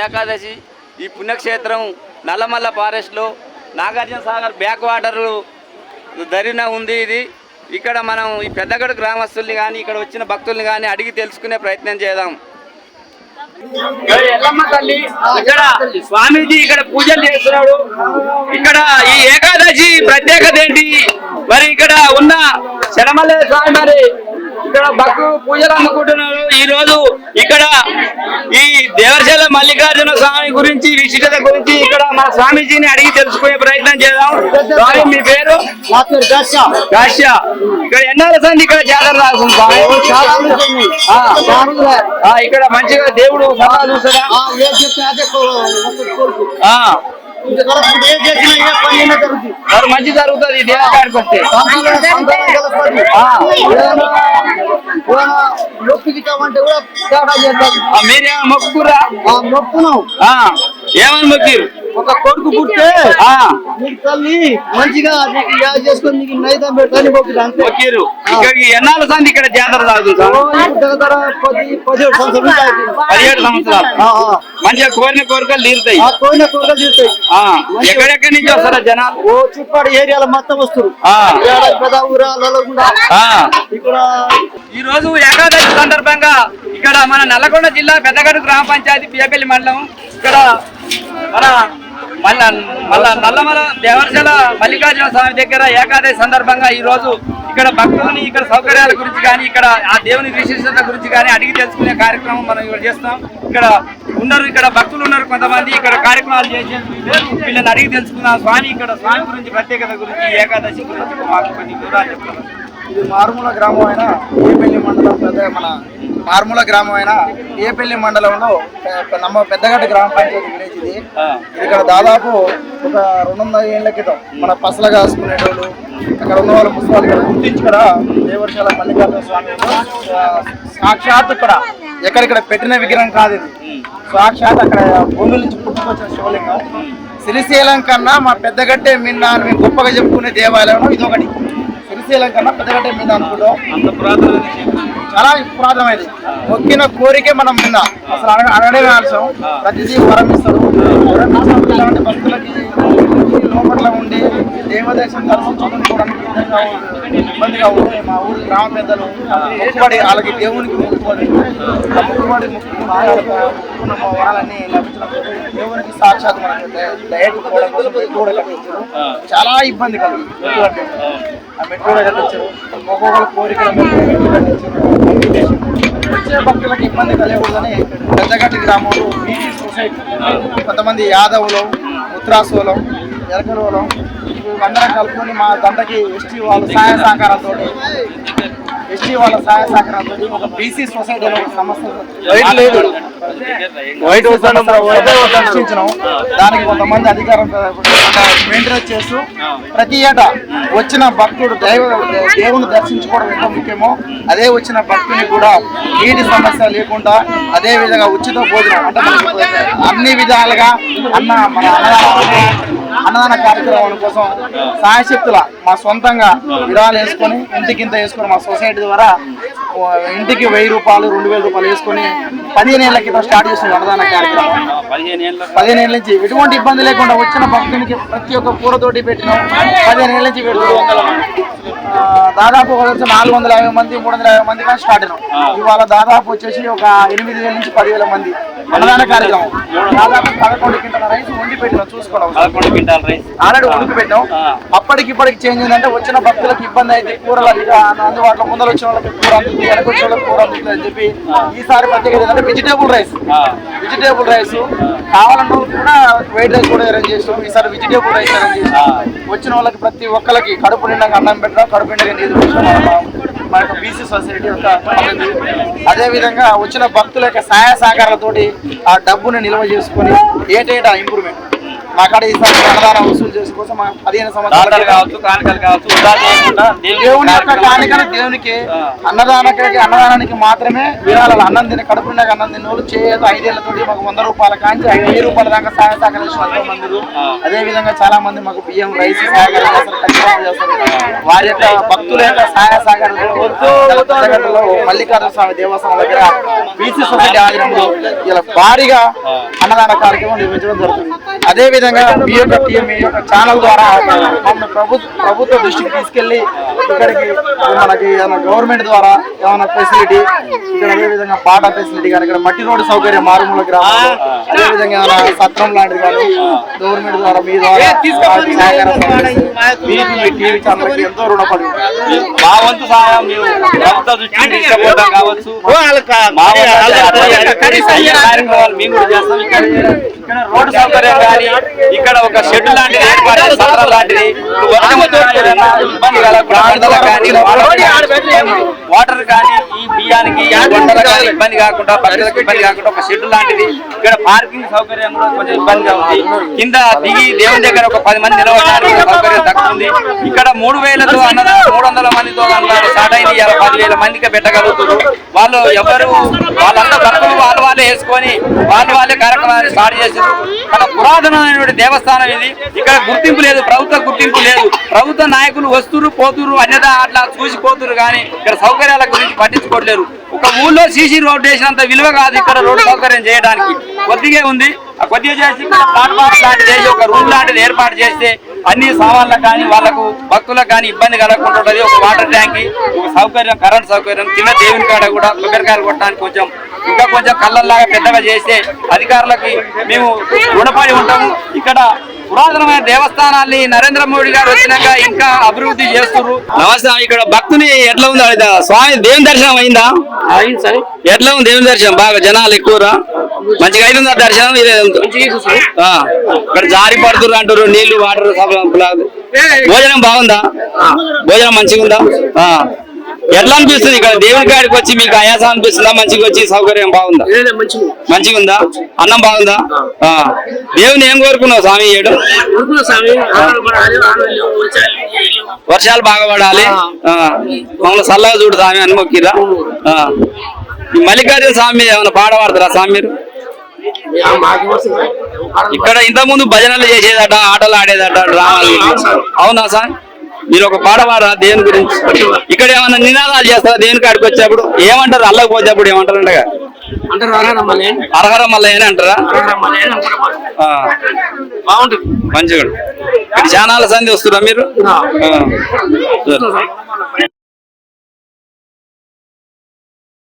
ఏకాదశి ఈ పుణ్యక్షేత్రం నల్లమల్ల ఫారెస్ట్లో నాగార్జున సాగర్ బ్యాక్ వాటర్ దరిన ఉంది. ఇది ఇక్కడ మనం ఈ పెద్దగడ గ్రామస్తుల్ని కానీ ఇక్కడ వచ్చిన భక్తుల్ని కానీ అడిగి తెలుసుకునే ప్రయత్నం చేద్దాం. ఎల్లమ్మ తల్లి ఇక్కడ స్వామీజీ ఇక్కడ పూజలు చేస్తున్నాడు. ఇక్కడ ఈ ఏకాదశి ప్రత్యేకత ఏంటి? మరి ఇక్కడ ఉన్న శరమల్ల స్వామి మరి ఇక్కడ భక్తులు పూజలు అందుకుంటున్నారు. ఈ రోజు ఇక్కడ ఈ దేవరశల మల్లికార్జున స్వామి గురించి విశిష్టత గురించి ఇక్కడ మన స్వామీజీని అడిగి తెలుసుకునే ప్రయత్నం చేద్దాం. స్వామి మీ పేరు? కాశ్య. ఇక్కడ ఎన్నాళ్ళ సంది ఇక్కడ జాతర రాస్తుంది ఇక్కడ మంచిగా దేవుడు సలహా చూస్తారా? మంచి జరుగుతుంది దేవకాడికి వస్తే. మీరేమో మొక్కురా? మొక్కున్నాం. ఏమని మొక్కిరు? ఒక కొడుకు పుట్టే నీకు తల్లి మంచిగా చేసుకొని నీకు నైతం పెట్టని మొక్కిరు. ఇక్కడికి ఎన్నాళ్ళ సంది ఇక్కడ జాతర సాగుతుంది? 17 సంవత్సరాలు. మంచిగా కోరిన కోరికలు తీరుతాయి. ఎక్కడెక్కడి నుంచి వస్తారా జనాలు? ఓ చుట్టాడు ఏరియాలో మొత్తం వస్తారు. ఈ రోజు ఏకాదశి సందర్భంగా ఇక్కడ మన నల్లగొండ జిల్లా పెద్దగడు గ్రామ పంచాయతీ పియపల్లి మండలం ఇక్కడ మన నల్లమల దేవరశల మల్లికార్జున స్వామి దగ్గర ఏకాదశి సందర్భంగా ఈ రోజు ఇక్కడ భక్తులని ఇక్కడ సౌకర్యాల గురించి కానీ ఇక్కడ ఆ దేవుని విశిష్టత గురించి కానీ అడిగి తెలుసుకునే కార్యక్రమం మనం ఇక్కడ చేస్తాం. ఇక్కడ ఉన్నారు, ఇక్కడ భక్తులు ఉన్నారు కొంతమంది ఇక్కడ కార్యక్రమాలు చేసే వీళ్ళని అడిగి తెలుసుకున్నాం. స్వామి ఇక్కడ స్వామి గురించి ప్రత్యేకత గురించి ఏకాదశి గురించి మాకు కొన్ని వివరాలు చెప్తారు. ఇది మారుమూల గ్రామం అయిన ఏపల్లి మండలం మన మారుమూల గ్రామం అయిన ఏపల్లి మండలంలో పెద్దగడ్డ గ్రామ పంచాయతీ విలేజ్ ఇది. ఇక్కడ దాదాపు ఒక 200 ఏళ్ల క్రితం మన పసలు కాసుకునేటోళ్ళు అక్కడ ఉన్న వాళ్ళు ముస్లింలు ఇక్కడ గుర్తించి ఇక్కడ దేవరశల మల్లికార్జున స్వామి సాక్షాత్ ఇక్కడ ఎక్కడిక్కడ పెట్టిన విగ్రహం కాదు ఇది. సాక్షాత్ అక్కడ భూమి నుంచి పుట్టుకొచ్చిన శివలింగం. శ్రీశైలం కన్నా మా పెద్దగడ్డే మిన్న అని మేము గొప్పగా చెప్పుకునే దేవాలయం ఇది ఒకటి. శ్రీశైలం కన్నా పెద్దగడ్డే మిన్న అనుకుంటాం. అంత పురాతన, చాలా పురాతనమైనది. మొక్కిన కోరికే మనం మిన్న అసలు అడగడే ఆలస్యం. ప్రతిదీ వరమిస్తాడు. ఇలాంటి భక్తులకి లోపల ఉండి దేవదేశం దర్శించుకోవడానికి ఇబ్బందిగా ఉంటే మా ఊరి గ్రామ పెద్దలు మొక్కుబడి వాళ్ళకి దేవునికి మొక్కుబడి వాళ్ళని లభించినప్పుడు దేవునికి సాక్షాత్ మనకి డైరెక్ట్ పోవడం కోసం మెట్టు కట్టించారు. చాలా ఇబ్బంది కలిగింది. ఆ మెట్టు కట్టించారు. ఒక్కొక్కరు కోరికలు కట్టించారు. వచ్చే భక్తులకు ఇబ్బంది కలిగకూడదని పెద్దగడ్డ గ్రామంలో బీసీ సొసైటీ కొంతమంది యాదవులు, ఉత్తరాసోలం, ఎరకరోలం అందరం కలుపుకొని మా దండకి ఎస్టీ వాళ్ళ సహాయ సహకారంతో ఒక బీసీ సొసైటీ అనే ఒక సంస్థ సృష్టించినాం. దానికి కొంతమంది అధికారం మెయింటెనెన్స్ చేస్తూ ప్రతి ఏటా వచ్చిన భక్తుడు దేవుని దర్శించుకోవడం ఎంత ముఖ్యమో అదే వచ్చిన భక్తుని కూడా నీటి సమస్య లేకుండా అదే విధంగా ఉచిత భోజనం అంటే అన్ని విధాలుగా మన అన్నదాన కార్యక్రమాల కోసం సాయశక్తుల మా సొంతంగా విరాళాలు వేసుకొని ఇంటికింత వేసుకొని మా సొసైటీ ద్వారా ఇంటికి 1000 రూపాయలు 2000 రూపాయలు వేసుకొని 15 ఏళ్ల క్రితం స్టార్ట్ చేసిన అన్నదాన కార్యక్రమం. 15 ఏళ్ళ నుంచి ఎటువంటి ఇబ్బంది లేకుండా వచ్చిన భక్తునికి ప్రతి ఒక్క కూరతోటి పెట్టినాం. 15 ఏళ్ళ నుంచి పెడుతున్నాం. దాదాపు 450 మంది 350 మంది కానీ స్టార్ట్ అయినాం. ఇవాళ దాదాపు వచ్చేసి ఒక 8000 నుంచి 10,000 మంది అన్నదాన కార్యక్రమం. దాదాపు 11 క్వింటాల రైస్ వండి పెట్టినాం. చూసుకోవడం ఆల్రెడీ వండి పెట్టాం. అప్పటికి ఇప్పటికి చేంజ్ ఏంటంటే వచ్చిన భక్తులకు ఇబ్బంది అయితే కూరలు అందుబాటులో ముందర వచ్చిన వాళ్ళకి కూర అందుతుంది, వెనక వచ్చిన వాళ్ళకి కూర అందుతుంది అని చెప్పి ఈసారి ప్రత్యేకత ఏంటంటే వెజిటేబుల్ రైస్ కావాలన్న కూడా వైట్ రైస్ కూడా అరేంజ్ చేస్తాం. ఈసారి వెజిటేబుల్ రైస్ అరేంజ్ చేస్తాం. వచ్చిన వాళ్ళకి ప్రతి ఒక్కరికి కడుపు నిండా అన్నం పెట్టడం, కడుపు నిండా నీళ్ళు మన యొక్క బీసీ సొసైటీ యొక్క. అదేవిధంగా వచ్చిన భక్తుల యొక్క సహాయ సహకారాలతోటి ఆ డబ్బుని నిల్వ చేసుకొని ఏటేటా ఇంప్రూవ్మెంట్ మా కాడ ఈసారి అన్నదానం వసూలు చేసుకోసం 15 సంవత్సరాలు కావచ్చు, కానుకలు కావచ్చు, వృధా చేయకుండా దేవుని యొక్క కానుకలు దేవునికి అన్నదానానికి మాత్రమే విరాళాలు. అన్నం తిని కడుపు నిండా అన్నం తిన్న వాళ్ళు చేయదు 5 ఏళ్లతోటి మాకు 100 రూపాయల కాంచి 1000 రూపాయల దాకా సహాయ సహకరించిన మంది. అదే విధంగా చాలా మంది మాకు బియ్యం రైస్ సహకారం చేస్తారు. వారి యొక్క భక్తుల యొక్క సహాయ సహకారంలో మల్లికార్జున స్వామి దేవస్థానం దగ్గర బీసీ సొసైటీ ఆధ్వర్యంలో ఇలా భారీగా అన్నదాన కార్యక్రమం నిర్వహించడం జరుగుతుంది. అదే విధంగా మీ యొక్క టీం మీ యొక్క ఛానల్ ద్వారా మమ్మల్ని ప్రభుత్వ దృష్టికి తీసుకెళ్లి ఇక్కడికి మనకి గవర్నమెంట్ ద్వారా ఏమైనా ఫెసిలిటీ ఇక్కడ అదే విధంగా పాట ఫెసిలిటీ కానీ ఇక్కడ మట్టి రోడ్డు సౌకర్యం మారుమూల గ్రామంలో అదే విధంగా ఏమైనా సత్రం లాంటిది కానీ గవర్నమెంట్ ద్వారా మీ ద్వారా టీవీ ఛానల్కి ఎంతో రుణపడి మా వంతు సహాయం ప్రభుత్వ దృష్టికి తీసుకుపోవడం కావచ్చు, కార్యక్రమాలు మేము కూడా చేస్తాం. ఇక్కడ రోడ్డు సౌకర్యం కానీ ఇక్కడ ఒక షెడ్ లాంటిది ఏర్పాటు సత్రం లాంటిది ఇబ్బంది వాటర్ కానీ ఈ బియ్యానికి ఇబ్బంది కాకుండా భక్తులకు ఇబ్బంది కాకుండా ఒక షెడ్ లాంటిది ఇక్కడ పార్కింగ్ సౌకర్యం కూడా కొంచెం ఇబ్బందిగా ఉంది. కింద దిగి దేవుని దగ్గర ఒక 10 మంది నిలవడానికి సౌకర్యం తక్కువ ఉంది. ఇక్కడ 3000తో అన్నదానం 300 మందితో స్టార్ట్ అయింది. 10,000 మందికి పెట్టగలుగుతారు. వాళ్ళు ఎవరు వాళ్ళంతా భక్తులు వాళ్ళే వేసుకొని వాళ్ళే కార్యక్రమాన్ని స్టార్ట్ చేశారు. మన పురాతనమైనటువంటి దేవస్థానం ఇది. ఇక్కడ గుర్తింపు లేదు, ప్రభుత్వ గుర్తింపు లేదు. ప్రభుత్వ నాయకులు వస్తురు పోతురు అన్యదా అట్లా చూసిపోతురు కానీ ఇక్కడ సౌకర్యాల గురించి పట్టించుకోవట్లేరు. ఒక ఊళ్ళో సీసీ రోడ్ వేసినంత విలువ కాదు ఇక్కడ రోడ్డు సౌకర్యం చేయడానికి. కొద్దిగా ఉంది, ఆ కొద్దిగా చేసి ఇక్కడ ప్లాట్ఫామ్ లాంటిది చేసి ఒక రూమ్ లాంటిది ఏర్పాటు చేస్తే అన్ని సామాన్లకు కానీ వాళ్ళకు భక్తులకు కానీ ఇబ్బంది కలగకుండా ఉంటుంది. ఒక వాటర్ ట్యాంక్, ఒక సౌకర్యం, కరెంట్ సౌకర్యం, కింద దేవుని కాడ కూడా కొబ్బరికాయలు కొట్టడానికి ఇంకా కొంచెం కళ్ళల్లాగా పెద్దగా చేస్తే అధికారులకి మేము రుణపడి ఉంటాము. ఇక్కడ పురాతనమైన దేవస్థానాన్ని నరేంద్ర మోడీ గారు వచ్చినాక ఇంకా అభివృద్ధి చేస్తున్నారు. నమస్తే, ఇక్కడ భక్తుని ఎట్లా ఉంది స్వామి దేవుని దర్శనం అయిందా? అయింది సార్. ఎట్లా ఉంది దేవుని దర్శనం? బాగా జనాలు ఎక్కువరా? మంచిగా అయితుందా దర్శనం? ఇక్కడ జారి పడుతున్నారు అంటారు, నీళ్లు వాటర్ భోజనం బాగుందా? భోజనం మంచిగా ఉందా? ఎట్లా అనిపిస్తుంది ఇక్కడ దేవుని కాడికి వచ్చి? మీకు ఆయాసం అనిపిస్తుందా? మంచిగా వచ్చి సౌకర్యం బాగుందా? మంచిగా ఉందా? అన్నం బాగుందా? దేవుని ఏం కోరుకున్నావు స్వామి? వర్షాలు బాగా పడాలి, మమ్మల్ని చల్లగా చూడు స్వామి అని మొక్కిరా. మల్లికార్జున స్వామి ఏమైనా పాట పాడతారా స్వామి మీరు? ఇక్కడ ఇంత ముందు భజనలు చేసేదట, ఆటలు ఆడేదట, డ్రామాలు. అవునా సార్? మీరు ఒక పాట పాడరా దేవుని గురించి? ఇక్కడ ఏమన్నా నినాదాలు చేస్తారా దేవుని కాడికి వచ్చేప్పుడు? ఏమంటారు? అల్లకి పోసేప్పుడు ఏమంటారు? అంటగా అరహర మల్లయ్య అని అంటారా? బాగుంటుంది, మంచిగా. ఇక్కడ చాలా సంధి వస్తురా మీరు?